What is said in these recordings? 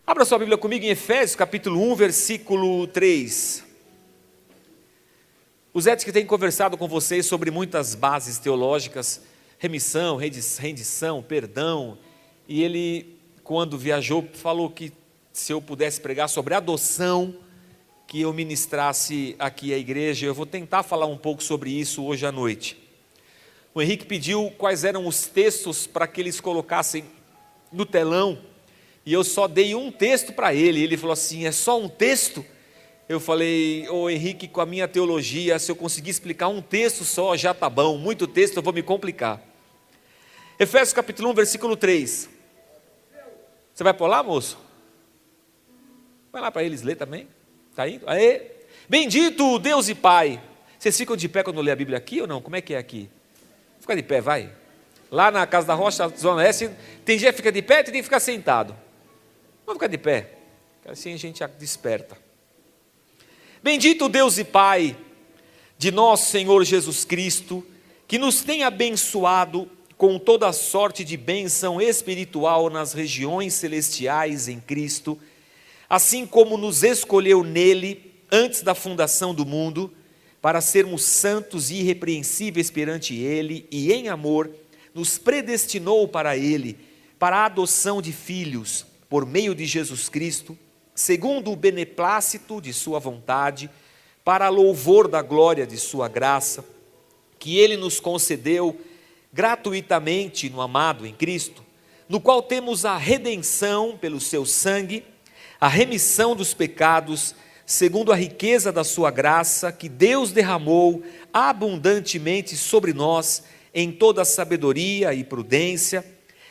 Abra sua Bíblia comigo em Efésios, capítulo 1, versículo 3. O Zé que tem conversado com vocês sobre muitas bases teológicas, remissão, rendição, perdão, e ele, quando viajou, falou que se eu pudesse pregar sobre adoção, que eu ministrasse aqui à igreja. Eu vou tentar falar um pouco sobre isso hoje à noite. O Henrique pediu quais eram os textos para que eles colocassem no telão, e eu só dei um texto para ele. Ele falou assim: é só um texto? Eu falei: ô Henrique, com a minha teologia, se eu conseguir explicar um texto só, já está bom. Muito texto eu vou me complicar. Efésios capítulo 1, versículo 3. Você vai por lá, moço? Vai lá para eles ler também. Está indo? Aê! Bendito o Deus e Pai. Vocês ficam de pé quando eu ler a Bíblia aqui ou não? Como é que é aqui? Fica de pé, vai. Lá na Casa da Rocha, Zona Oeste, tem dia que fica de pé, tem que ficar sentado. Vamos ficar de pé, assim a gente desperta. Bendito Deus e Pai de nosso Senhor Jesus Cristo, que nos tem abençoado com toda sorte de bênção espiritual nas regiões celestiais em Cristo, assim como nos escolheu nele antes da fundação do mundo, para sermos santos e irrepreensíveis perante ele, e em amor nos predestinou para ele, para a adoção de filhos, por meio de Jesus Cristo, segundo o beneplácito de sua vontade, para louvor da glória de sua graça, que ele nos concedeu gratuitamente no amado em Cristo, no qual temos a redenção pelo seu sangue, a remissão dos pecados, segundo a riqueza da sua graça, que Deus derramou abundantemente sobre nós, em toda sabedoria e prudência,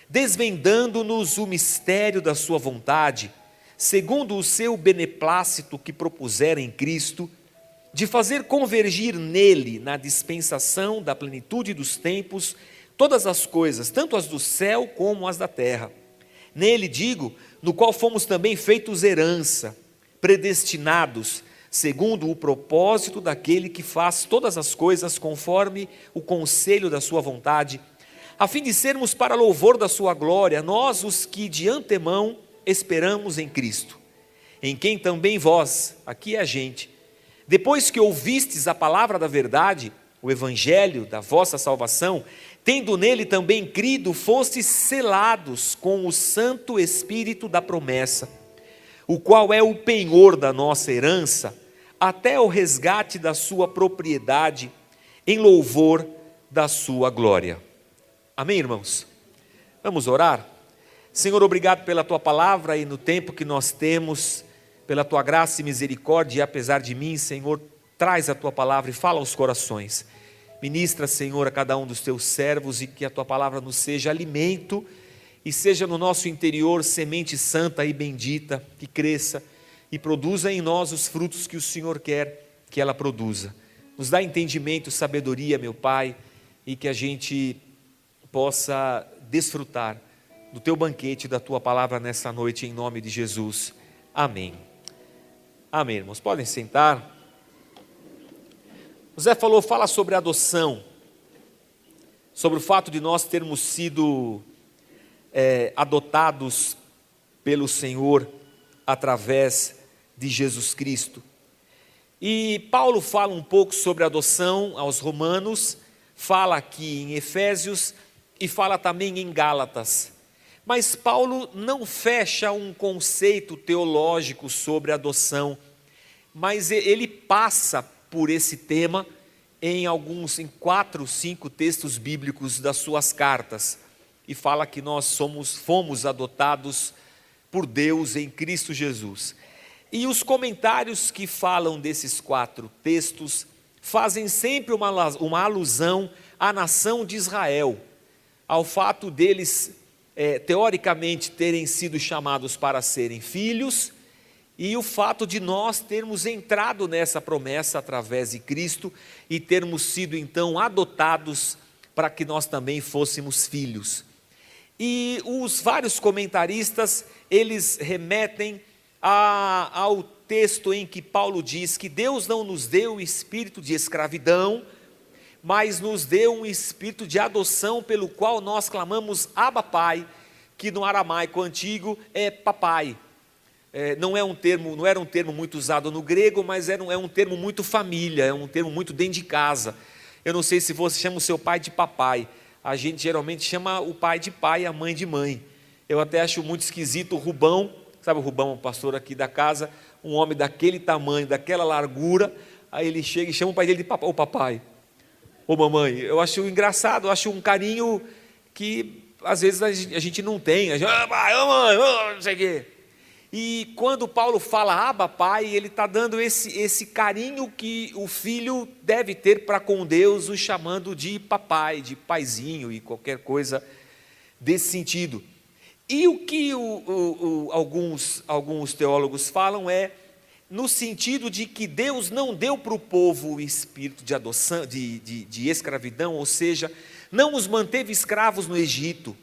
desvendando-nos o mistério da sua vontade, segundo o seu beneplácito que propusera em Cristo, de fazer convergir nele, na dispensação da plenitude dos tempos, todas as coisas, tanto as do céu como as da terra. Nele, digo, no qual fomos também feitos herança, predestinados, segundo o propósito daquele que faz todas as coisas conforme o conselho da sua vontade, a fim de sermos para louvor da sua glória, nós os que de antemão esperamos em Cristo, em quem também vós, aqui é a gente, depois que ouvistes a palavra da verdade, o evangelho da vossa salvação, tendo nele também crido, fostes selados com o Santo Espírito da promessa, o qual é o penhor da nossa herança, até o resgate da sua propriedade, em louvor da sua glória. Amém, irmãos? Vamos orar? Senhor, obrigado pela tua palavra e no tempo que nós temos, pela tua graça e misericórdia, e apesar de mim, Senhor, traz a tua palavra e fala aos corações. Ministra, Senhor, a cada um dos teus servos, e que a tua palavra nos seja alimento e seja no nosso interior semente santa e bendita, que cresça e produza em nós os frutos que o Senhor quer que ela produza. Nos dá entendimento, sabedoria, meu Pai, e que a gente possa desfrutar do teu banquete, da tua palavra nessa noite, em nome de Jesus. Amém. Amém, irmãos. Podem sentar. O Zé fala sobre adoção, sobre o fato de nós termos sido adotados pelo Senhor através de Jesus Cristo. E Paulo fala um pouco sobre adoção aos Romanos, fala aqui em Efésios e fala também em Gálatas. Mas Paulo não fecha um conceito teológico sobre adoção, mas ele passa por esse tema em 4, 5 textos bíblicos das suas cartas, e fala que nós fomos adotados por Deus em Cristo Jesus. E os comentários que falam desses 4 textos fazem sempre uma alusão à nação de Israel, ao fato deles, teoricamente, terem sido chamados para serem filhos, e o fato de nós termos entrado nessa promessa através de Cristo e termos sido então adotados para que nós também fôssemos filhos. E os vários comentaristas, eles remetem ao texto em que Paulo diz que Deus não nos deu o espírito de escravidão, mas nos deu um espírito de adoção, pelo qual nós clamamos Abba Pai, que no aramaico antigo é papai. não era um termo muito usado no grego, mas é um termo muito família, é um termo muito dentro de casa. Eu não sei se você chama o seu pai de papai, a gente geralmente chama o pai de pai e a mãe de mãe. Eu até acho muito esquisito o Rubão, sabe o Rubão, o pastor aqui da casa, um homem daquele tamanho, daquela largura, aí ele chega e chama o pai dele de papai, ô papai, ô mamãe. Eu acho engraçado, eu acho um carinho que às vezes a gente não tem, a gente, pai, ô mãe, não sei o quê. E quando Paulo fala Abba, Pai, ele está dando esse carinho que o filho deve ter para com Deus, o chamando de papai, de paizinho e qualquer coisa desse sentido. E o que alguns teólogos falam é no sentido de que Deus não deu para o povo o espírito de adoção, de escravidão, ou seja, não os manteve escravos no Egito,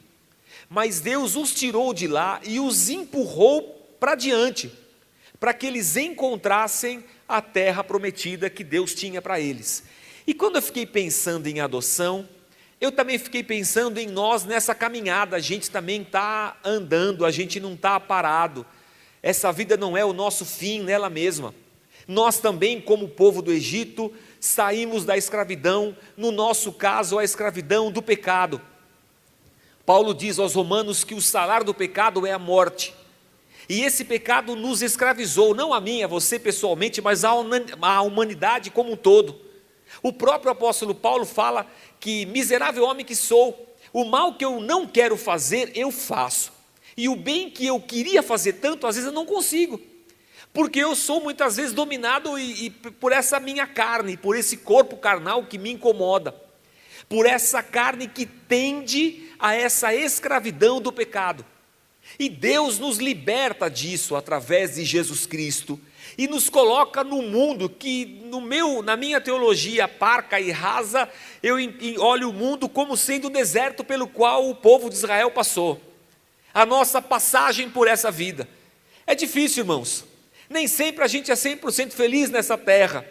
mas Deus os tirou de lá e os empurrou para diante, para que eles encontrassem a terra prometida que Deus tinha para eles. E quando eu fiquei pensando em adoção, eu também fiquei pensando em nós nessa caminhada. A gente também está andando, a gente não está parado. Essa vida não é o nosso fim nela mesma. Nós também, como povo do Egito, saímos da escravidão, no nosso caso, a escravidão do pecado. Paulo diz aos romanos que o salário do pecado é a morte. E esse pecado nos escravizou, não a mim, a você pessoalmente, mas a humanidade como um todo. O próprio apóstolo Paulo fala que, miserável homem que sou, o mal que eu não quero fazer, eu faço. E o bem que eu queria fazer tanto, às vezes eu não consigo. Porque eu sou muitas vezes dominado por essa minha carne, por esse corpo carnal que me incomoda. Por essa carne que tende a essa escravidão do pecado. E Deus nos liberta disso através de Jesus Cristo e nos coloca no mundo que na minha teologia parca e rasa, eu olho o mundo como sendo o deserto pelo qual o povo de Israel passou. A nossa passagem por essa vida. É difícil, irmãos. Nem sempre a gente é 100% feliz nessa terra.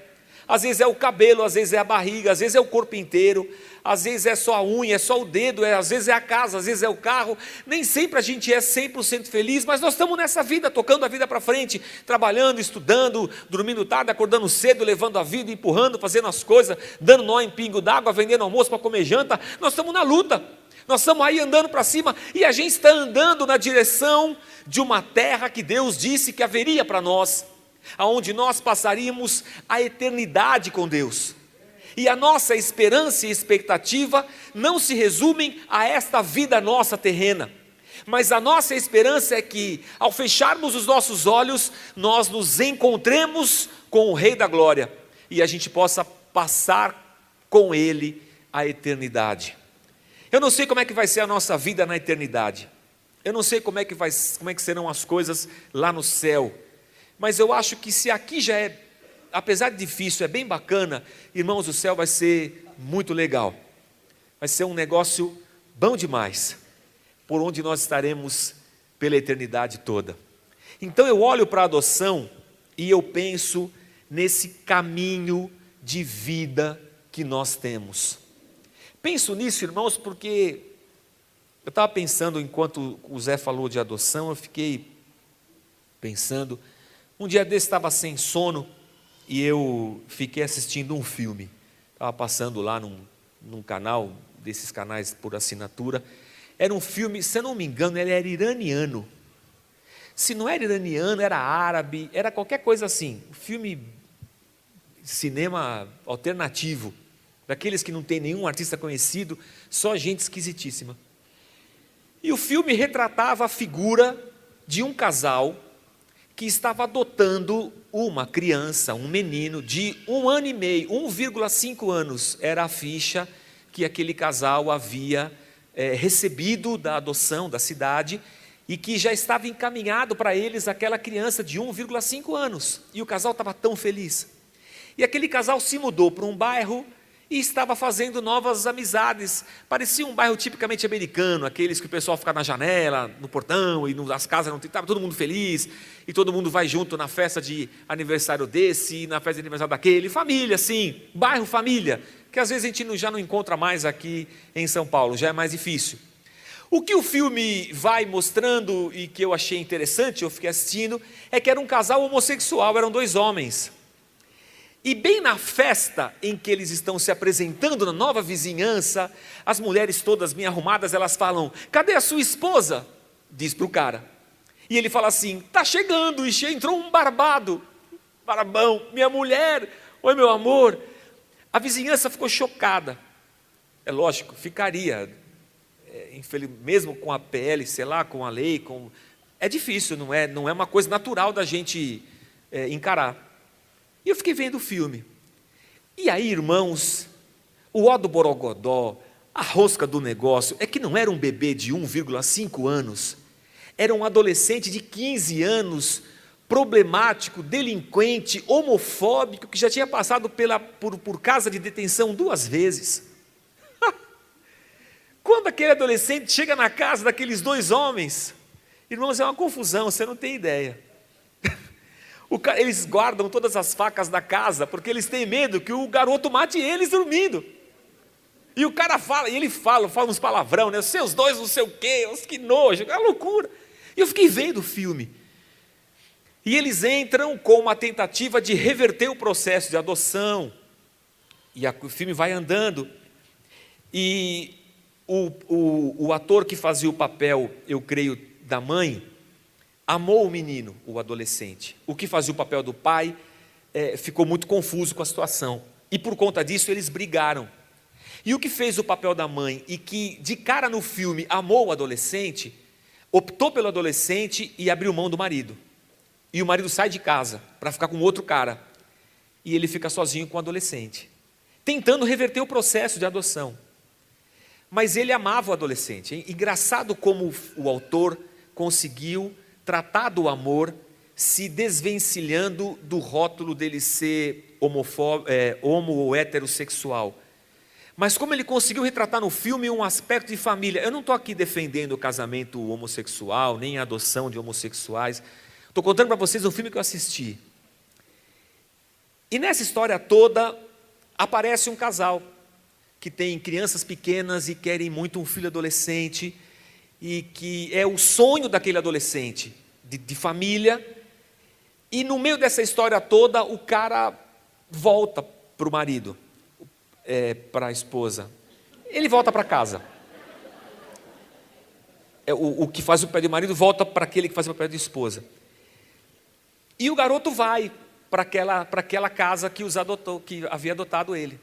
Às vezes é o cabelo, às vezes é a barriga, às vezes é o corpo inteiro, às vezes é só a unha, é só o dedo, às vezes é a casa, às vezes é o carro. Nem sempre a gente é 100% feliz, mas nós estamos nessa vida, tocando a vida para frente, trabalhando, estudando, dormindo tarde, acordando cedo, levando a vida, empurrando, fazendo as coisas, dando nó em pingo d'água, vendendo almoço para comer janta. Nós estamos na luta, nós estamos aí andando para cima, e a gente está andando na direção de uma terra que Deus disse que haveria para nós, aonde nós passaríamos a eternidade com Deus. E a nossa esperança e expectativa não se resumem a esta vida nossa terrena, mas a nossa esperança é que, ao fecharmos os nossos olhos, nós nos encontremos com o Rei da Glória, e a gente possa passar com Ele a eternidade. Eu não sei como é que vai ser a nossa vida na eternidade, eu não sei como é que serão as coisas lá no céu, mas eu acho que se aqui já é, apesar de difícil, é bem bacana, irmãos, o céu vai ser muito legal. Vai ser um negócio bom demais, por onde nós estaremos pela eternidade toda. Então eu olho para a adoção e eu penso nesse caminho de vida que nós temos. Penso nisso, irmãos, porque eu estava pensando, enquanto o Zé falou de adoção, eu fiquei pensando. Um dia desse estava sem sono e eu fiquei assistindo um filme. Estava passando lá num canal, desses canais por assinatura. Era um filme, se eu não me engano, ele era iraniano. Se não era iraniano, era árabe, era qualquer coisa assim. Um filme, cinema alternativo, daqueles que não tem nenhum artista conhecido, só gente esquisitíssima. E o filme retratava a figura de um casal que estava adotando uma criança, um menino de 1 ano e meio, 1,5 anos, era a ficha que aquele casal havia recebido da adoção da cidade, e que já estava encaminhado para eles aquela criança de 1,5 anos, e o casal estava tão feliz, e aquele casal se mudou para um bairro, e estava fazendo novas amizades. Parecia um bairro tipicamente americano, aqueles que o pessoal fica na janela, no portão, e nas casas não tem, estava todo mundo feliz, e todo mundo vai junto na festa de aniversário desse, na festa de aniversário daquele, família, sim, bairro família, que às vezes a gente já não encontra mais aqui em São Paulo, já é mais difícil. O que o filme vai mostrando e que eu achei interessante, eu fiquei assistindo, é que era um casal homossexual, eram dois homens. E bem na festa em que eles estão se apresentando na nova vizinhança, as mulheres todas bem arrumadas, elas falam: cadê a sua esposa? Diz para o cara. E ele fala assim: está chegando, e entrou um barbado, barbão, minha mulher, oi meu amor. A vizinhança ficou chocada. É lógico, ficaria, mesmo com a PL, sei lá, com a lei, é difícil, não é uma coisa natural da gente encarar. E eu fiquei vendo o filme. E aí, irmãos, o ó do borogodó, a rosca do negócio, é que não era um bebê de 1,5 anos, era um adolescente de 15 anos, problemático, delinquente, homofóbico, que já tinha passado por casa de detenção 2 vezes. Quando aquele adolescente chega na casa daqueles 2 homens, irmãos, é uma confusão, você não tem ideia. Eles guardam todas as facas da casa, porque eles têm medo que o garoto mate eles dormindo. E o cara fala, e ele fala uns palavrão, né? Seus dois não sei o quê, que nojo, é uma loucura. E eu fiquei vendo o filme. E eles entram com uma tentativa de reverter o processo de adoção. E o filme vai andando. E o ator que fazia o papel, eu creio, da mãe, amou o menino, o adolescente. O que fazia o papel do pai ficou muito confuso com a situação. E por conta disso eles brigaram. E o que fez o papel da mãe e que de cara no filme amou o adolescente, optou pelo adolescente e abriu mão do marido. E o marido sai de casa para ficar com outro cara. E ele fica sozinho com o adolescente, tentando reverter o processo de adoção. Mas ele amava o adolescente. Engraçado como o autor conseguiu tratar do amor, se desvencilhando do rótulo dele ser homo ou heterossexual. Mas como ele conseguiu retratar no filme um aspecto de família. Eu não estou aqui defendendo o casamento homossexual, nem a adoção de homossexuais. Estou contando para vocês um filme que eu assisti. E nessa história toda, aparece um casal que tem crianças pequenas e querem muito um filho adolescente, e que é o sonho daquele adolescente, de família. E no meio dessa história toda, o cara volta para o marido, para a esposa. Ele volta para casa. O que faz o papel de marido volta para aquele que faz o papel de esposa. E o garoto vai para aquela casa que que havia adotado ele.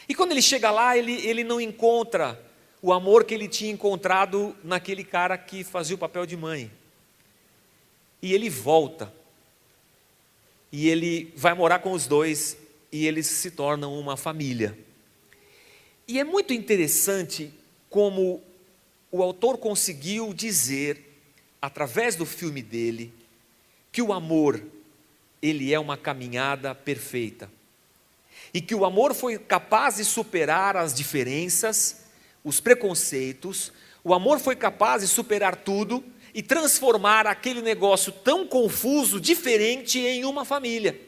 E quando ele chega lá, ele não encontra o amor que ele tinha encontrado naquele cara que fazia o papel de mãe. E ele volta. E ele vai morar com os dois, e eles se tornam uma família. E é muito interessante como o autor conseguiu dizer, através do filme dele, que o amor, ele é uma caminhada perfeita. E que o amor foi capaz de superar as diferenças, os preconceitos. O amor foi capaz de superar tudo e transformar aquele negócio tão confuso, diferente, em uma família.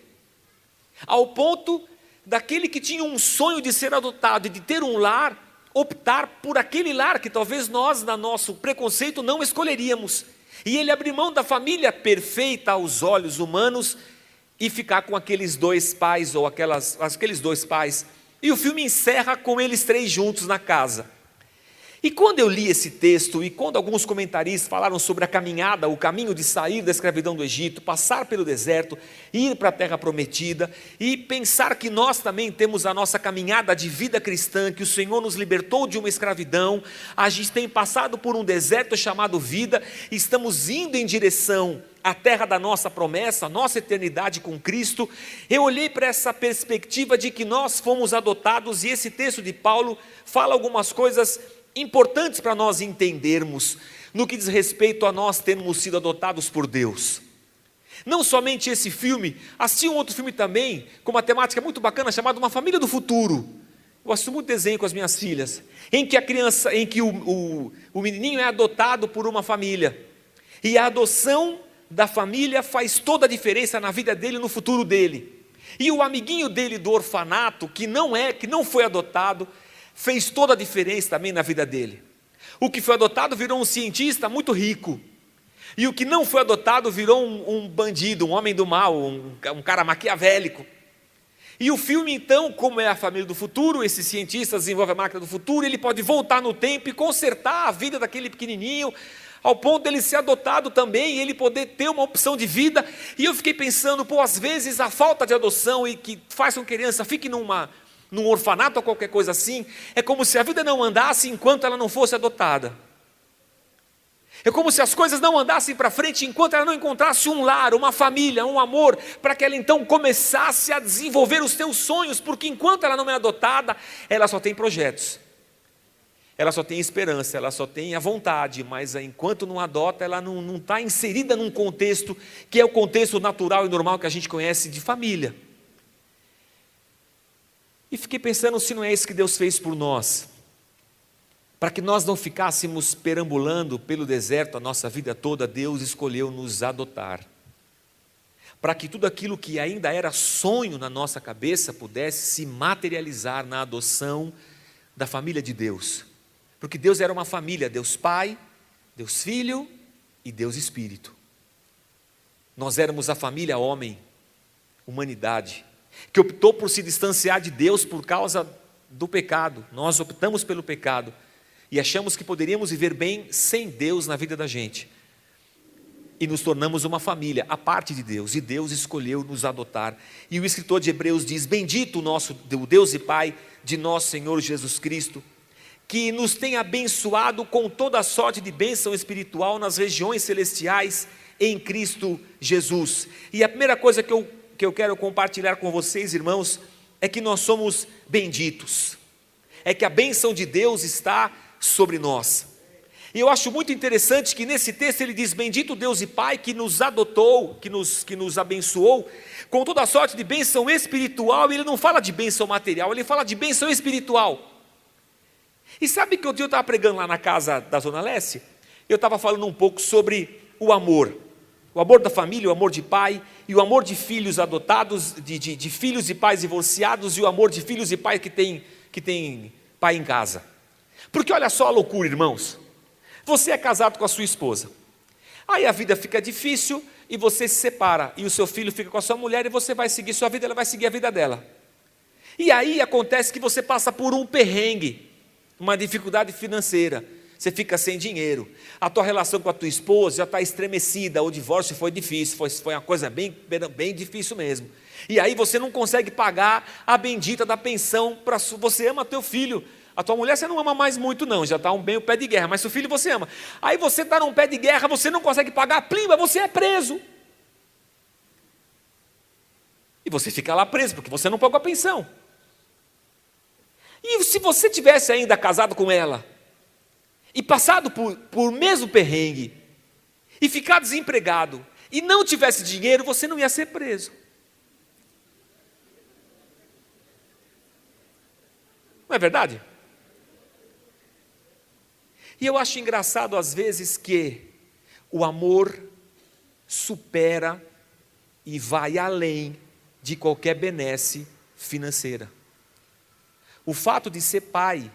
Ao ponto daquele que tinha um sonho de ser adotado e de ter um lar, optar por aquele lar que talvez nós, no nosso preconceito, não escolheríamos. E ele abrir mão da família perfeita aos olhos humanos e ficar com aqueles 2 pais, ou aqueles 2 pais. E o filme encerra com eles 3 juntos na casa. E quando eu li esse texto, e quando alguns comentaristas falaram sobre a caminhada, o caminho de sair da escravidão do Egito, passar pelo deserto, ir para a terra prometida, e pensar que nós também temos a nossa caminhada de vida cristã, que o Senhor nos libertou de uma escravidão, a gente tem passado por um deserto chamado vida, e estamos indo em direção à terra da nossa promessa, a nossa eternidade com Cristo. Eu olhei para essa perspectiva de que nós fomos adotados, e esse texto de Paulo fala algumas coisas importantes para nós entendermos, no que diz respeito a nós termos sido adotados por Deus. Não somente esse filme, assisti um outro filme também, com uma temática muito bacana, chamado Uma Família do Futuro. Eu assisto muito desenho com as minhas filhas, em que o menininho é adotado por uma família, e a adoção da família faz toda a diferença na vida dele, no futuro dele. E o amiguinho dele do orfanato, que não foi adotado, fez toda a diferença também na vida dele. O que foi adotado virou um cientista muito rico. E o que não foi adotado virou um bandido, um homem do mal, um cara maquiavélico. E o filme, então, como é a família do futuro, esse cientista desenvolve a máquina do futuro, ele pode voltar no tempo e consertar a vida daquele pequenininho, ao ponto dele ser adotado também, e ele poder ter uma opção de vida. E eu fiquei pensando, às vezes a falta de adoção e que faz com que a criança fique num orfanato ou qualquer coisa assim, é como se a vida não andasse enquanto ela não fosse adotada. É como se as coisas não andassem para frente enquanto ela não encontrasse um lar, uma família, um amor, para que ela então começasse a desenvolver os seus sonhos, porque enquanto ela não é adotada, ela só tem projetos, ela só tem esperança, ela só tem a vontade, mas enquanto não adota, ela não está inserida num contexto que é o contexto natural e normal que a gente conhece de família. E fiquei pensando se não é isso que Deus fez por nós, para que nós não ficássemos perambulando pelo deserto a nossa vida toda. Deus escolheu nos adotar, para que tudo aquilo que ainda era sonho na nossa cabeça pudesse se materializar na adoção da família de Deus, porque Deus era uma família, Deus Pai, Deus Filho e Deus Espírito. Nós éramos a família homem, humanidade, que optou por se distanciar de Deus por causa do pecado. Nós optamos pelo pecado e achamos que poderíamos viver bem sem Deus na vida da gente, e nos tornamos uma família à parte de Deus, e Deus escolheu nos adotar. E o escritor de Hebreus diz: bendito o Deus e Pai de nosso Senhor Jesus Cristo, que nos tem abençoado com toda a sorte de bênção espiritual nas regiões celestiais em Cristo Jesus. E a primeira coisa que eu quero compartilhar com vocês, irmãos, é que nós somos benditos, é que a bênção de Deus está sobre nós. E eu acho muito interessante que nesse texto ele diz: bendito Deus e Pai que nos adotou, que nos abençoou com toda a sorte de bênção espiritual. E ele não fala de bênção material, ele fala de bênção espiritual. E sabe que eu estava pregando lá na casa da Zona Leste, eu estava falando um pouco sobre o amor da família, o amor de pai, e o amor de filhos adotados, de filhos e pais divorciados, e o amor de filhos e pais que tem pai em casa. Porque olha só a loucura, irmãos. Você é casado com a sua esposa, aí a vida fica difícil e você se separa, e o seu filho fica com a sua mulher, e você vai seguir sua vida, ela vai seguir a vida dela. E aí acontece que você passa por um perrengue, uma dificuldade financeira, você fica sem dinheiro, a tua relação com a tua esposa já está estremecida, o divórcio foi difícil, foi uma coisa bem difícil mesmo. E aí você não consegue pagar a bendita da pensão, você ama teu filho. A tua mulher você não ama mais muito não, já está bem o pé de guerra, mas seu filho você ama. Aí você está num pé de guerra, você não consegue pagar a plimba, você é preso. E você fica lá preso, porque você não pagou a pensão. E se você tivesse ainda casado com ela, e passado por mesmo perrengue, e ficar desempregado, e não tivesse dinheiro, você não ia ser preso. Não é verdade? E eu acho engraçado às vezes que o amor supera e vai além de qualquer benesse financeira. O fato de ser pai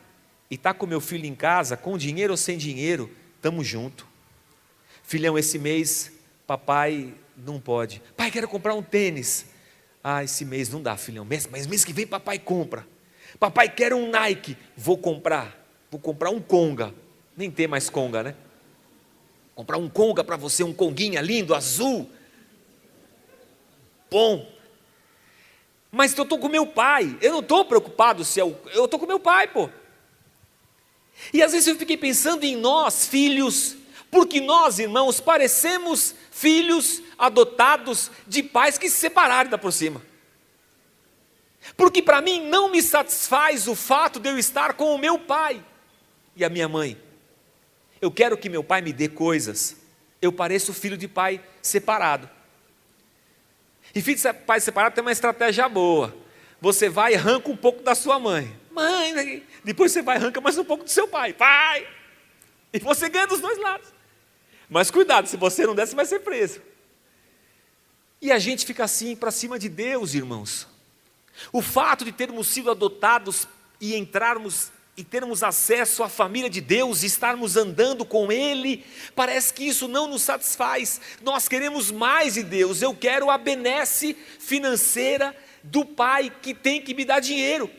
e estar com meu filho em casa, com dinheiro ou sem dinheiro, estamos juntos. Filhão, esse mês papai não pode. Pai, quero comprar um tênis. Ah, esse mês não dá, filhão, mas mês que vem papai compra. Papai, quero um Nike. Vou comprar um Conga. Nem tem mais Conga, né? Comprar um Conga para você, um Conguinha lindo, azul. Bom. Mas eu estou com meu pai. Eu não estou preocupado se eu estou com meu pai, pô. E às vezes eu fiquei pensando em nós, filhos, porque nós, irmãos, parecemos filhos adotados de pais que se separaram da por cima. Porque para mim não me satisfaz o fato de eu estar com o meu pai e a minha mãe. Eu quero que meu pai me dê coisas. Eu pareço filho de pai separado. E filho de pai separado tem uma estratégia boa. Você vai e arranca um pouco da sua mãe. Mãe, depois você vai e arranca mais um pouco do seu pai. Pai! E você ganha dos dois lados. Mas cuidado, se você não der, você vai ser preso. E a gente fica assim para cima de Deus, irmãos. O fato de termos sido adotados e entrarmos e termos acesso à família de Deus, e estarmos andando com Ele, parece que isso não nos satisfaz. Nós queremos mais de Deus. Eu quero a benesse financeira do Pai que tem que me dar dinheiro.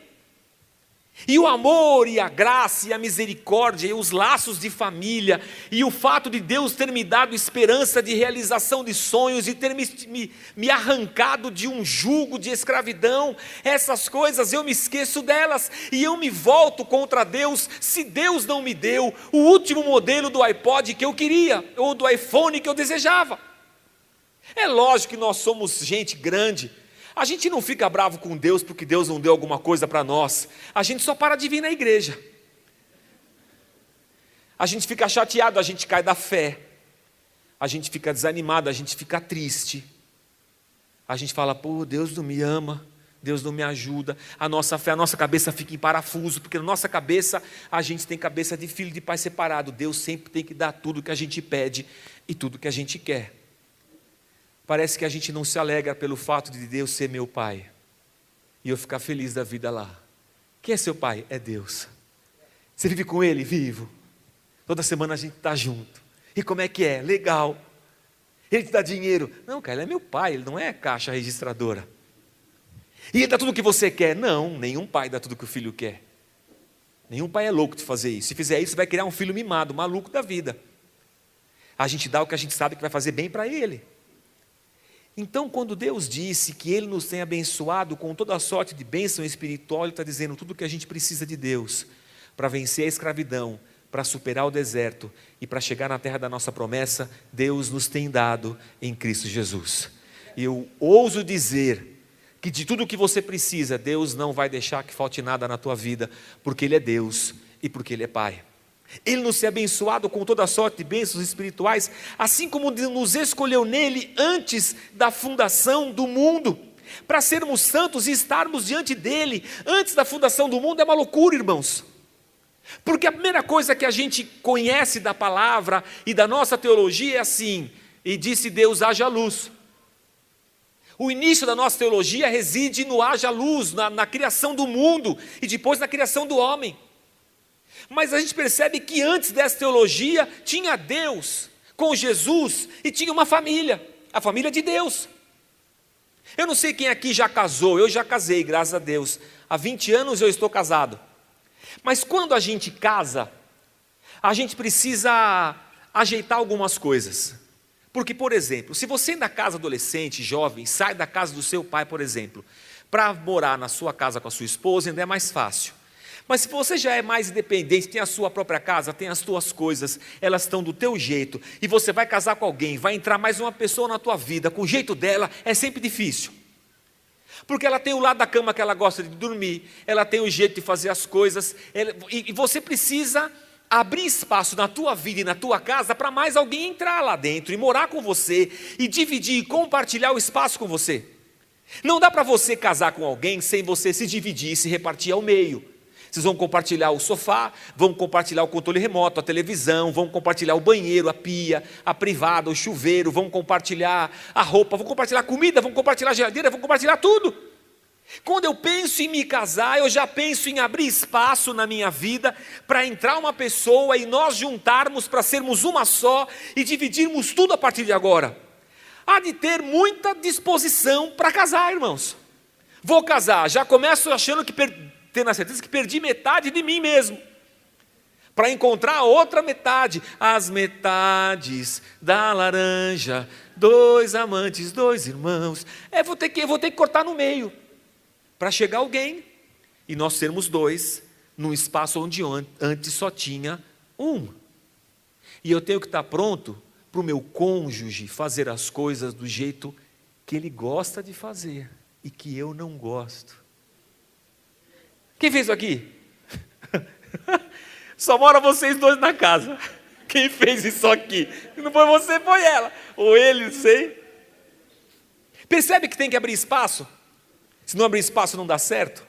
E o amor, e a graça, e a misericórdia, e os laços de família, e o fato de Deus ter me dado esperança de realização de sonhos, e ter me arrancado de um jugo de escravidão, essas coisas eu me esqueço delas, e eu me volto contra Deus, se Deus não me deu o último modelo do iPod que eu queria, ou do iPhone que eu desejava. É lógico que nós somos gente grande. A gente não fica bravo com Deus porque Deus não deu alguma coisa para nós. A gente só para de vir na igreja. A gente fica chateado, a gente cai da fé. A gente fica desanimado, a gente fica triste. A gente fala, pô, Deus não me ama, Deus não me ajuda. A nossa fé, a nossa cabeça fica em parafuso, porque na nossa cabeça, a gente tem cabeça de filho de pai separado. Deus sempre tem que dar tudo que a gente pede e tudo que a gente quer. Parece que a gente não se alegra pelo fato de Deus ser meu pai e eu ficar feliz da vida lá. Quem é seu pai? É Deus. Você vive com Ele? Vivo. Toda semana a gente está junto. E como é que é? Legal. Ele te dá dinheiro? Não, cara, Ele é meu pai, Ele não é caixa registradora. E Ele dá tudo o que você quer? Não, nenhum pai dá tudo o que o filho quer. Nenhum pai é louco de fazer isso. Se fizer isso, vai criar um filho mimado, maluco da vida. A gente dá o que a gente sabe que vai fazer bem para Ele. Então, quando Deus disse que Ele nos tem abençoado com toda a sorte de bênção espiritual, Ele está dizendo tudo o que a gente precisa de Deus para vencer a escravidão, para superar o deserto e para chegar na terra da nossa promessa, Deus nos tem dado em Cristo Jesus. E eu ouso dizer que de tudo o que você precisa, Deus não vai deixar que falte nada na tua vida, porque Ele é Deus e porque Ele é Pai. Ele nos tem abençoado com toda a sorte de bênçãos espirituais, assim como nos escolheu nele antes da fundação do mundo, para sermos santos e estarmos diante dele antes da fundação do mundo. É uma loucura, irmãos, porque a primeira coisa que a gente conhece da palavra e da nossa teologia é assim: e disse Deus, haja luz. O início da nossa teologia reside no haja luz, na criação do mundo e depois na criação do homem. Mas a gente percebe que antes dessa teologia tinha Deus com Jesus e tinha uma família, a família de Deus. Eu não sei quem aqui já casou, eu já casei, graças a Deus. Há 20 anos eu estou casado. Mas quando a gente casa, a gente precisa ajeitar algumas coisas. Porque, por exemplo, se você ainda casa adolescente, jovem, sai da casa do seu pai, por exemplo, para morar na sua casa com a sua esposa, ainda é mais fácil. Mas se você já é mais independente, tem a sua própria casa, tem as tuas coisas, elas estão do teu jeito, e você vai casar com alguém, vai entrar mais uma pessoa na tua vida, com o jeito dela, é sempre difícil. Porque ela tem o lado da cama que ela gosta de dormir, ela tem o jeito de fazer as coisas, e você precisa abrir espaço na tua vida e na tua casa para mais alguém entrar lá dentro e morar com você, e dividir e compartilhar o espaço com você. Não dá para você casar com alguém sem você se dividir e se repartir ao meio. Vocês vão compartilhar o sofá, vão compartilhar o controle remoto, a televisão, vão compartilhar o banheiro, a pia, a privada, o chuveiro, vão compartilhar a roupa, vão compartilhar a comida, vão compartilhar a geladeira, vão compartilhar tudo. Quando eu penso em me casar, eu já penso em abrir espaço na minha vida para entrar uma pessoa e nós juntarmos para sermos uma só e dividirmos tudo a partir de agora. Há de ter muita disposição para casar, irmãos. Vou casar, já começo achando que tendo a certeza que perdi metade de mim mesmo, para encontrar a outra metade, as metades da laranja, 2 amantes, 2 irmãos, vou ter que cortar no meio, para chegar alguém, e nós sermos 2, num espaço onde antes só tinha 1, e eu tenho que estar pronto para o meu cônjuge fazer as coisas do jeito que ele gosta de fazer, e que eu não gosto. Quem fez isso aqui? Só mora vocês 2 na casa. Quem fez isso aqui? Não foi você, foi ela. Ou ele, não sei. Percebe que tem que abrir espaço? Se não abrir espaço não dá certo.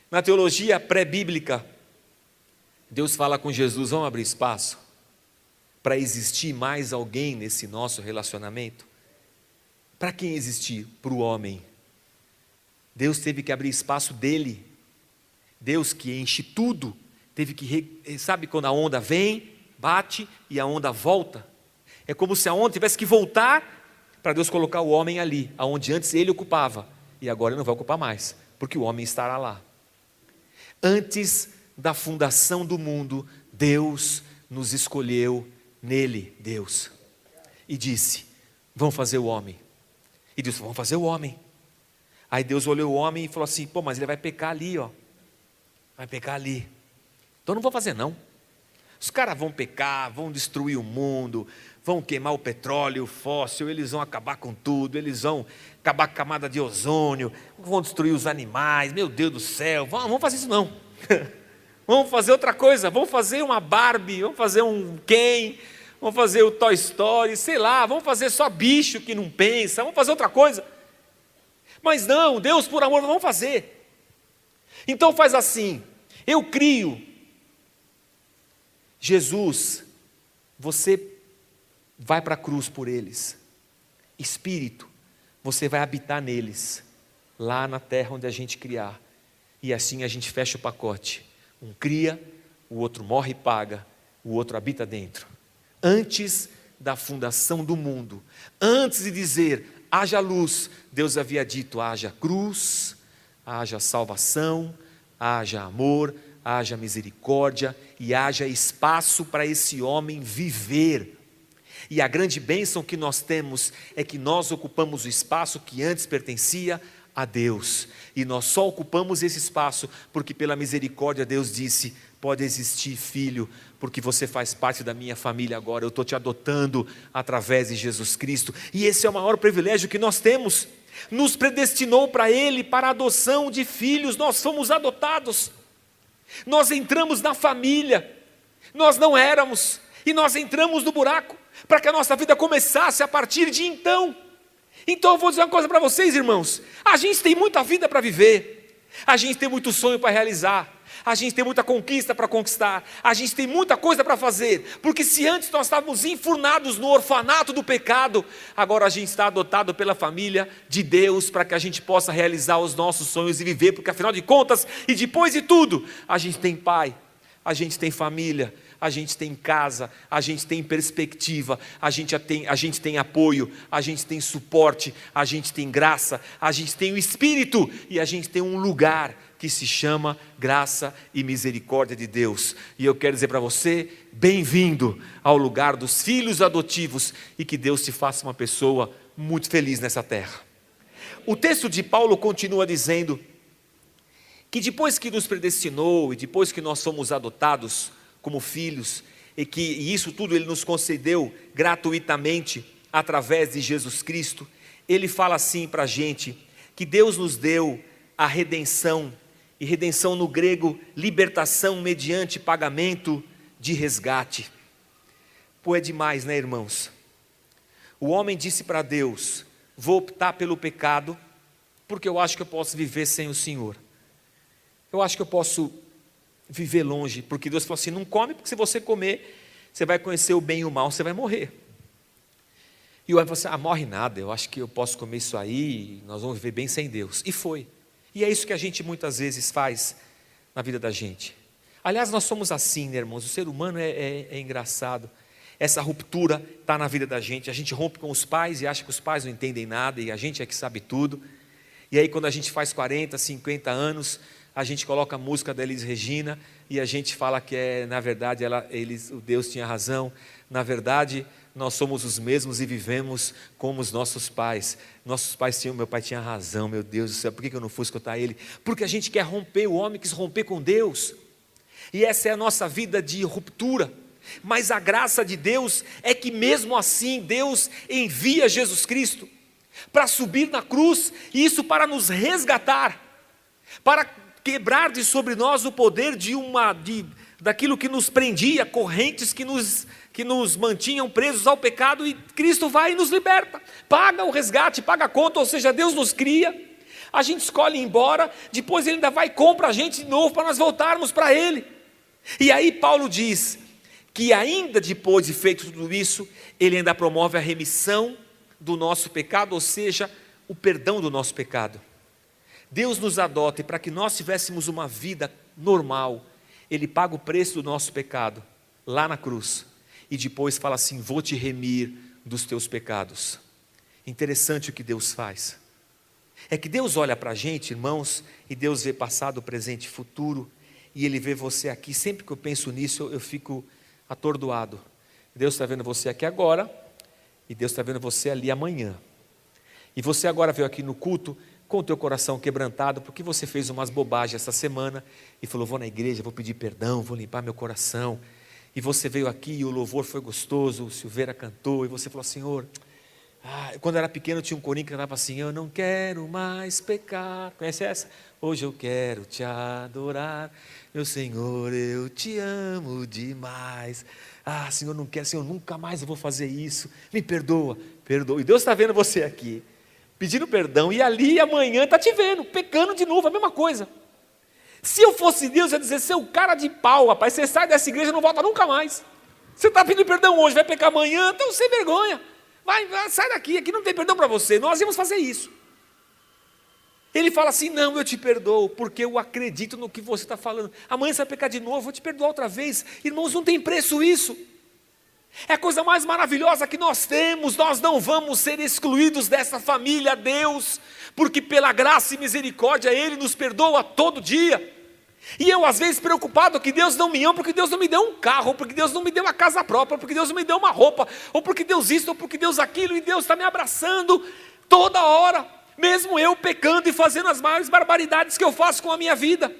Na teologia pré-bíblica, Deus fala com Jesus, vamos abrir espaço para existir mais alguém nesse nosso relacionamento? Para quem existir? Para o homem. Deus teve que abrir espaço dele. Deus que enche tudo, teve que, sabe quando a onda vem, bate e a onda volta? É como se a onda tivesse que voltar para Deus colocar o homem ali, aonde antes ele ocupava, e agora ele não vai ocupar mais, porque o homem estará lá. Antes da fundação do mundo, Deus nos escolheu nele, Deus, e disse: vamos fazer o homem. E Deus falou: vamos fazer o homem. Aí Deus olhou o homem e falou assim: pô, mas ele vai pecar ali, ó. Vai pecar ali. Então não vou fazer não. Os caras vão pecar, vão destruir o mundo, vão queimar o petróleo, o fóssil, eles vão acabar com tudo, eles vão acabar com a camada de ozônio, vão destruir os animais, meu Deus do céu, vamos fazer isso não. Vamos fazer outra coisa, vamos fazer uma Barbie, vamos fazer um Ken, vamos fazer o Toy Story, sei lá, vamos fazer só bicho que não pensa, vamos fazer outra coisa. Mas não, Deus, por amor, vamos fazer. Então faz assim, eu crio. Jesus, você vai para a cruz por eles. Espírito, você vai habitar neles, lá na terra onde a gente criar. E assim a gente fecha o pacote. Um cria, o outro morre e paga, o outro habita dentro. Antes da fundação do mundo, antes de dizer haja luz, Deus havia dito: haja cruz, haja salvação, haja amor, haja misericórdia e haja espaço para esse homem viver. E a grande bênção que nós temos é que nós ocupamos o espaço que antes pertencia a Deus, e nós só ocupamos esse espaço porque pela misericórdia Deus disse: pode existir filho, porque você faz parte da minha família agora, eu estou te adotando através de Jesus Cristo, e esse é o maior privilégio que nós temos. Nos predestinou para Ele, para a adoção de filhos, nós fomos adotados, nós entramos na família, nós não éramos, e nós entramos no buraco, para que a nossa vida começasse a partir de então. Então eu vou dizer uma coisa para vocês, irmãos: a gente tem muita vida para viver, a gente tem muito sonho para realizar, a gente tem muita conquista para conquistar, a gente tem muita coisa para fazer, porque se antes nós estávamos enfurnados no orfanato do pecado, agora a gente está adotado pela família de Deus, para que a gente possa realizar os nossos sonhos e viver, porque afinal de contas, e depois de tudo, a gente tem pai, a gente tem família, a gente tem casa, a gente tem perspectiva, a gente tem apoio, a gente tem suporte, a gente tem graça, a gente tem o Espírito, e a gente tem um lugar que se chama graça e misericórdia de Deus. E eu quero dizer para você: bem-vindo ao lugar dos filhos adotivos, e que Deus te faça uma pessoa muito feliz nessa terra. O texto de Paulo continua dizendo que depois que nos predestinou, e depois que nós fomos adotados como filhos, e isso tudo Ele nos concedeu gratuitamente através de Jesus Cristo, Ele fala assim para a gente, que Deus nos deu a redenção, e redenção no grego, libertação mediante pagamento de resgate. Pô, é demais, né, irmãos? O homem disse para Deus: vou optar pelo pecado, porque eu acho que eu posso viver sem o Senhor, eu acho que eu posso viver longe, porque Deus falou assim: não come, porque se você comer, você vai conhecer o bem e o mal, você vai morrer. E o homem falou assim: morre nada, eu acho que eu posso comer isso aí, nós vamos viver bem sem Deus. E foi. E é isso que a gente muitas vezes faz na vida da gente. Aliás, nós somos assim, né, irmãos? O ser humano é engraçado. Essa ruptura está na vida da gente. A gente rompe com os pais e acha que os pais não entendem nada, e a gente é que sabe tudo. E aí quando a gente faz 40, 50 anos, a gente coloca a música da Elis Regina, e a gente fala que na verdade o Deus tinha razão. Na verdade, nós somos os mesmos e vivemos como os nossos pais. Nossos pais tinham, meu pai tinha razão, meu Deus do céu, por que eu não fui escutar ele? Porque a gente quer romper, o homem quis romper com Deus, e essa é a nossa vida de ruptura. Mas a graça de Deus é que mesmo assim Deus envia Jesus Cristo para subir na cruz, e isso para nos resgatar, para quebrar de sobre nós o poder daquilo que nos prendia, correntes que nos mantinham presos ao pecado, e Cristo vai e nos liberta, paga o resgate, paga a conta. Ou seja, Deus nos cria, a gente escolhe ir embora, depois Ele ainda vai e compra a gente de novo para nós voltarmos para Ele. E aí Paulo diz que ainda depois de feito tudo isso, Ele ainda promove a remissão do nosso pecado, ou seja, o perdão do nosso pecado. Deus nos adota, e para que nós tivéssemos uma vida normal. Ele paga o preço do nosso pecado, lá na cruz. E depois fala assim, vou te remir dos teus pecados. Interessante o que Deus faz. É que Deus olha para a gente, irmãos, e Deus vê passado, presente e futuro, e Ele vê você aqui. Sempre que eu penso nisso, eu fico atordoado. Deus está vendo você aqui agora, e Deus está vendo você ali amanhã. E você agora veio aqui no culto com o teu coração quebrantado, porque você fez umas bobagens essa semana, e falou, vou na igreja, vou pedir perdão, vou limpar meu coração. E você veio aqui e o louvor foi gostoso, o Silveira cantou, e você falou, Senhor, quando eu era pequeno tinha um corinho que cantava assim, eu não quero mais pecar. Conhece essa? Hoje eu quero te adorar, meu Senhor, eu te amo demais. Senhor, não quero, Senhor, nunca mais eu vou fazer isso, me perdoa, perdoa. E Deus está vendo você aqui, pedindo perdão, e ali amanhã está te vendo, pecando de novo, a mesma coisa. Se eu fosse Deus, eu ia dizer, seu cara de pau, rapaz, você sai dessa igreja e não volta nunca mais. Você está pedindo perdão hoje, vai pecar amanhã, então sem vergonha. Vai, sai daqui, aqui não tem perdão para você, nós íamos fazer isso. Ele fala assim, não, eu te perdoo, porque eu acredito no que você está falando. Amanhã você vai pecar de novo, eu vou te perdoar outra vez. Irmãos, não tem preço isso. É a coisa mais maravilhosa que nós temos, nós não vamos ser excluídos dessa família, Deus, porque pela graça e misericórdia Ele nos perdoa todo dia. E eu às vezes preocupado que Deus não me ama, porque Deus não me deu um carro, ou porque Deus não me deu uma casa própria, ou porque Deus não me deu uma roupa, ou porque Deus isso, ou porque Deus aquilo, e Deus está me abraçando toda hora, mesmo eu pecando e fazendo as maiores barbaridades que eu faço com a minha vida.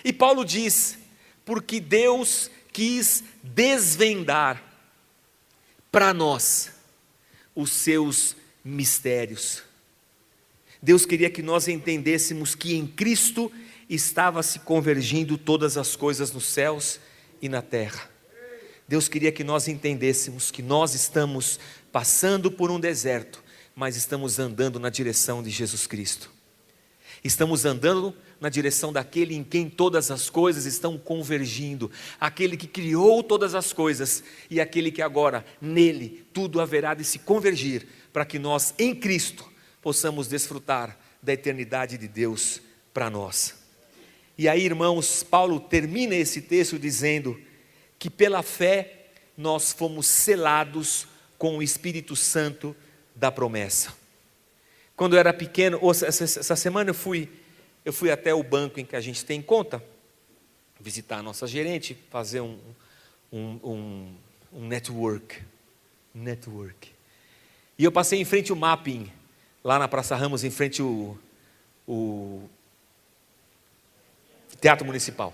E Paulo diz, porque Deus quis desvendar para nós os seus mistérios. Deus queria que nós entendêssemos que em Cristo estava se convergindo todas as coisas nos céus e na terra. Deus queria que nós entendêssemos que nós estamos passando por um deserto, mas estamos andando na direção de Jesus Cristo. Estamos andando na direção daquele em quem todas as coisas estão convergindo, aquele que criou todas as coisas e aquele que agora nele tudo haverá de se convergir, para que nós em Cristo possamos desfrutar da eternidade de Deus para nós. E aí, irmãos, Paulo termina esse texto dizendo que pela fé nós fomos selados com o Espírito Santo da promessa. Quando eu era pequeno, essa semana eu fui até o banco em que a gente tem conta, visitar a nossa gerente, fazer um network. E eu passei em frente ao Mapping, lá na Praça Ramos, em frente ao Teatro Municipal.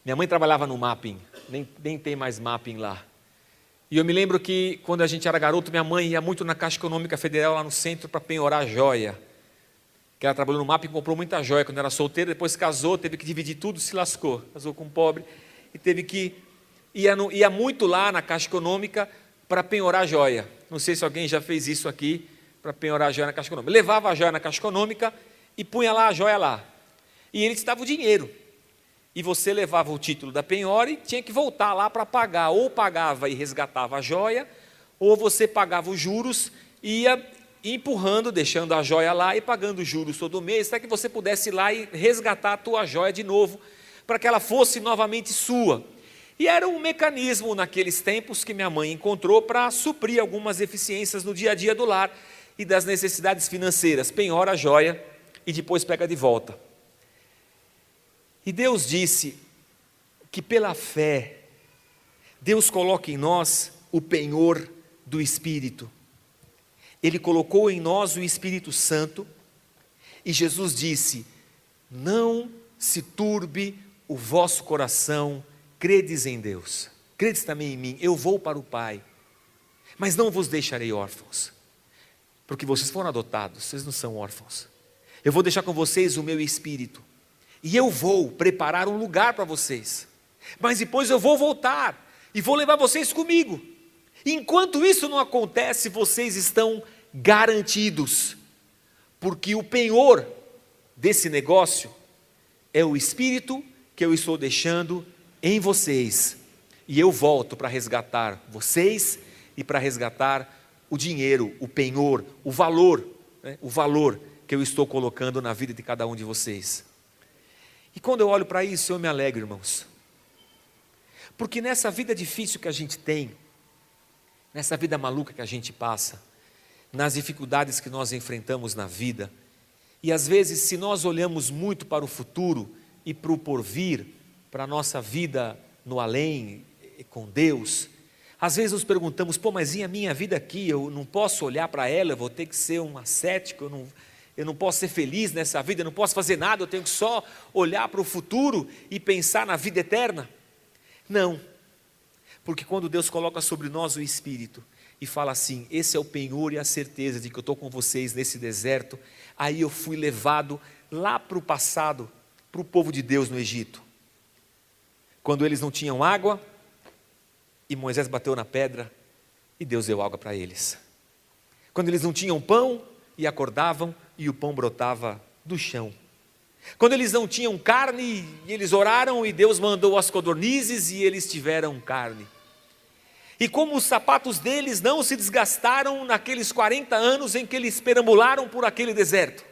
Minha mãe trabalhava no Mapping, nem tem mais Mapping lá. E eu me lembro que quando a gente era garoto, minha mãe ia muito na Caixa Econômica Federal, lá no centro, para penhorar joia. Que ela trabalhou no Mapping e comprou muita joia quando era solteira, depois casou, teve que dividir tudo, se lascou. Casou com um pobre e teve que... Ia muito lá na Caixa Econômica para penhorar joia. Não sei se alguém já fez isso aqui, para penhorar a joia na Caixa Econômica. Levava a joia na Caixa Econômica e punha lá a joia lá. E eles davam o dinheiro. E você levava o título da penhora e tinha que voltar lá para pagar. Ou pagava e resgatava a joia, ou você pagava os juros e ia empurrando, deixando a joia lá e pagando os juros todo mês, até que você pudesse ir lá e resgatar a tua joia de novo, para que ela fosse novamente sua. E era um mecanismo naqueles tempos que minha mãe encontrou para suprir algumas deficiências no dia a dia do lar e das necessidades financeiras. Penhora a joia e depois pega de volta. E Deus disse que pela fé, Deus coloca em nós o penhor do Espírito. Ele colocou em nós o Espírito Santo, e Jesus disse, não se turbe o vosso coração, credes em Deus, credes também em mim, eu vou para o Pai, mas não vos deixarei órfãos, porque vocês foram adotados, vocês não são órfãos. Eu vou deixar com vocês o meu Espírito, e eu vou preparar um lugar para vocês, mas depois eu vou voltar, e vou levar vocês comigo. Enquanto isso não acontece, vocês estão garantidos, porque o penhor desse negócio é o Espírito que eu estou deixando em vocês, e eu volto para resgatar vocês e para resgatar o dinheiro, o penhor, o valor, né? O valor que eu estou colocando na vida de cada um de vocês. E quando eu olho para isso, eu me alegro, irmãos. Porque nessa vida difícil que a gente tem, nessa vida maluca que a gente passa, nas dificuldades que nós enfrentamos na vida, e às vezes se nós olhamos muito para o futuro e para o porvir, para a nossa vida no além, com Deus, às vezes nos perguntamos, mas e a minha vida aqui? Eu não posso olhar para ela, eu vou ter que ser um ascético, eu não posso ser feliz nessa vida, eu não posso fazer nada, eu tenho que só olhar para o futuro e pensar na vida eterna. Não, porque quando Deus coloca sobre nós o Espírito e fala assim, esse é o penhor e a certeza de que eu estou com vocês nesse deserto, aí eu fui levado lá para o passado, para o povo de Deus no Egito, quando eles não tinham água, e Moisés bateu na pedra, e Deus deu água para eles, quando eles não tinham pão, e acordavam, e o pão brotava do chão, quando eles não tinham carne, e eles oraram, e Deus mandou as codornizes, e eles tiveram carne, e como os sapatos deles não se desgastaram naqueles 40 anos em que eles perambularam por aquele deserto,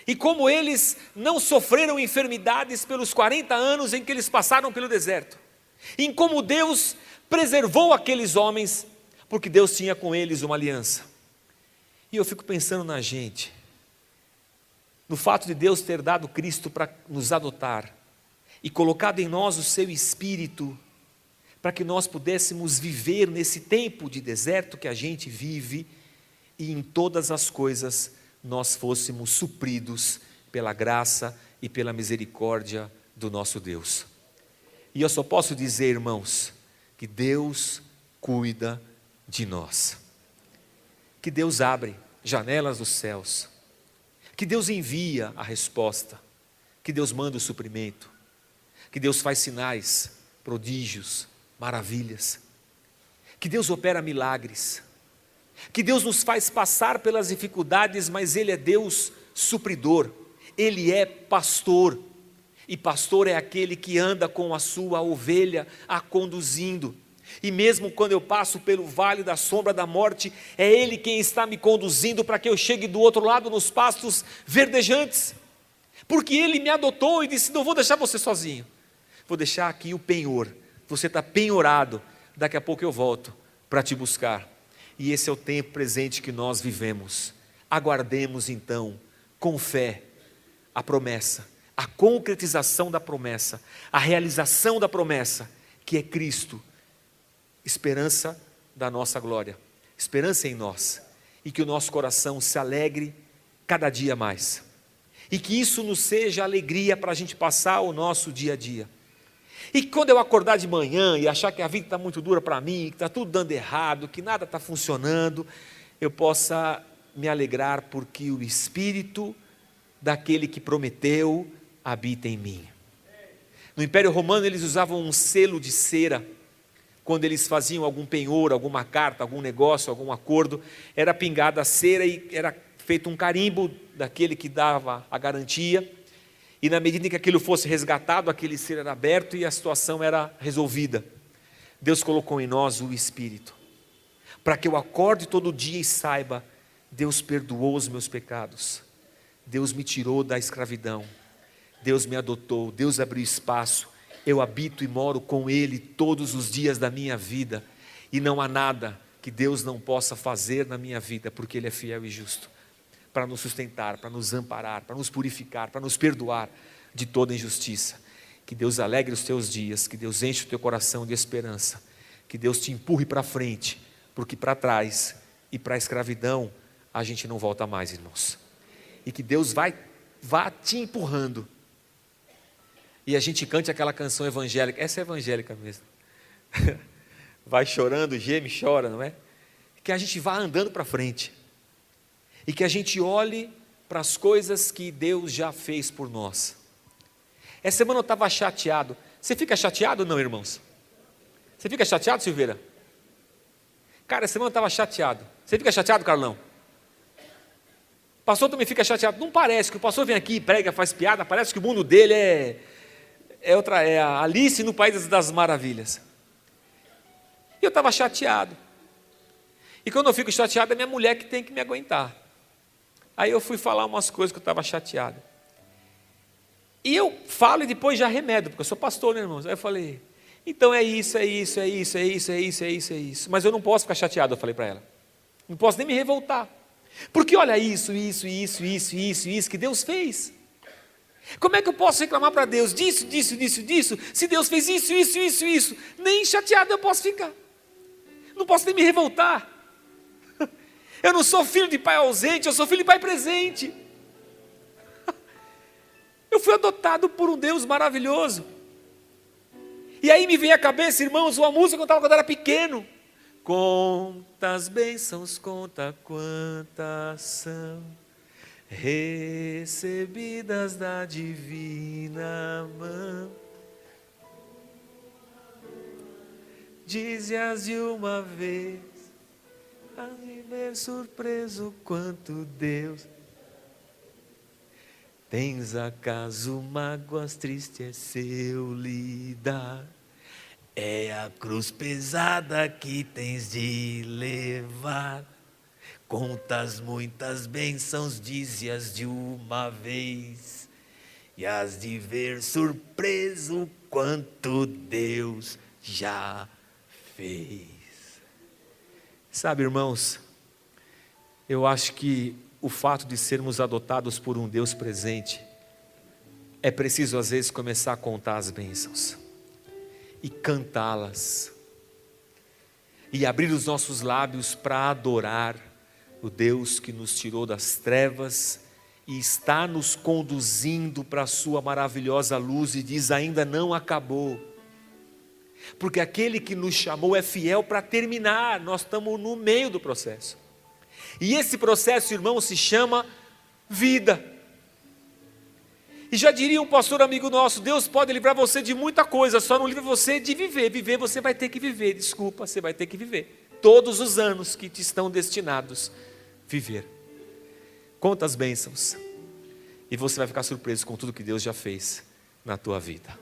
e como eles não sofreram enfermidades pelos 40 anos em que eles passaram pelo deserto, em como Deus preservou aqueles homens, porque Deus tinha com eles uma aliança. E eu fico pensando na gente, no fato de Deus ter dado Cristo para nos adotar, e colocado em nós o seu Espírito, para que nós pudéssemos viver nesse tempo de deserto que a gente vive, e em todas as coisas nós fôssemos supridos pela graça e pela misericórdia do nosso Deus. E eu só posso dizer, irmãos, que Deus cuida de nós, que Deus abre janelas dos céus, que Deus envia a resposta, que Deus manda o suprimento, que Deus faz sinais, prodígios, maravilhas, que Deus opera milagres, que Deus nos faz passar pelas dificuldades, mas Ele é Deus supridor, Ele é pastor, e pastor é aquele que anda com a sua ovelha a conduzindo, e mesmo quando eu passo pelo vale da sombra da morte, é Ele quem está me conduzindo para que eu chegue do outro lado nos pastos verdejantes, porque Ele me adotou e disse, não vou deixar você sozinho, vou deixar aqui o penhor, você está penhorado, daqui a pouco eu volto para te buscar, e esse é o tempo presente que nós vivemos. Aguardemos então, com fé, a promessa, a concretização da promessa, a realização da promessa, que é Cristo, esperança da nossa glória, esperança em nós, e que o nosso coração se alegre cada dia mais, e que isso nos seja alegria para a gente passar o nosso dia a dia, e que quando eu acordar de manhã e achar que a vida está muito dura para mim, que está tudo dando errado, que nada está funcionando, eu possa me alegrar porque o Espírito daquele que prometeu habita em mim. No Império Romano eles usavam um selo de cera, quando eles faziam algum penhor, alguma carta, algum negócio, algum acordo, era pingada a cera e era feito um carimbo daquele que dava a garantia, e na medida em que aquilo fosse resgatado, aquele selo era aberto e a situação era resolvida. Deus colocou em nós o Espírito, para que eu acorde todo dia e saiba, Deus perdoou os meus pecados, Deus me tirou da escravidão, Deus me adotou, Deus abriu espaço, eu habito e moro com Ele todos os dias da minha vida, e não há nada que Deus não possa fazer na minha vida, porque Ele é fiel e justo, para nos sustentar, para nos amparar, para nos purificar, para nos perdoar de toda injustiça. Que Deus alegre os teus dias, que Deus enche o teu coração de esperança, que Deus te empurre para frente, porque para trás e para a escravidão a gente não volta mais, irmãos. E que Deus vá te empurrando, e a gente cante aquela canção evangélica, essa é evangélica mesmo, vai chorando, geme, chora, não é? Que a gente vá andando para frente, e que a gente olhe para as coisas que Deus já fez por nós. Essa semana eu estava chateado. Você fica chateado ou não, irmãos? Você fica chateado, Silveira? Cara, essa semana eu estava chateado. Você fica chateado, Carlão? O pastor também fica chateado. Não parece que o pastor vem aqui, prega, faz piada, parece que o mundo dele é a Alice no País das Maravilhas. E eu estava chateado. E quando eu fico chateado, é minha mulher que tem que me aguentar. Aí eu fui falar umas coisas que eu estava chateado. E eu falo e depois já remedo, porque eu sou pastor, né, irmãos? Aí eu falei, então é isso, é isso, é isso, é isso, é isso, é isso, é isso. Mas eu não posso ficar chateado, eu falei para ela. Não posso nem me revoltar. Porque olha isso que Deus fez. Como é que eu posso reclamar para Deus disso, se Deus fez isso? Nem chateado eu posso ficar. Não posso nem me revoltar. Eu não sou filho de pai ausente, eu sou filho de pai presente. Eu fui adotado por um Deus maravilhoso. E aí me vem à cabeça, irmãos, uma música que eu cantava quando era pequeno. Conta as bênçãos, conta quantas são recebidas da divina mão. Dize-as de uma vez, a me ver surpreso quanto Deus. Tens acaso mágoas tristes seu lidar? É a cruz pesada que tens de levar. Contas muitas bênçãos, dize-as de uma vez, e has de ver surpreso quanto Deus já fez. Sabe, irmãos, eu acho que o fato de sermos adotados por um Deus presente, é preciso às vezes começar a contar as bênçãos e cantá-las, e abrir os nossos lábios para adorar o Deus que nos tirou das trevas e está nos conduzindo para a sua maravilhosa luz, e diz: ainda não acabou, porque aquele que nos chamou é fiel para terminar. Nós estamos no meio do processo, e esse processo, irmão, se chama vida. E já diria um pastor amigo nosso: Deus pode livrar você de muita coisa, só não livra você de viver. Viver você vai ter que viver, desculpa, você vai ter que viver todos os anos que te estão destinados viver. Conta as bênçãos e você vai ficar surpreso com tudo que Deus já fez na tua vida.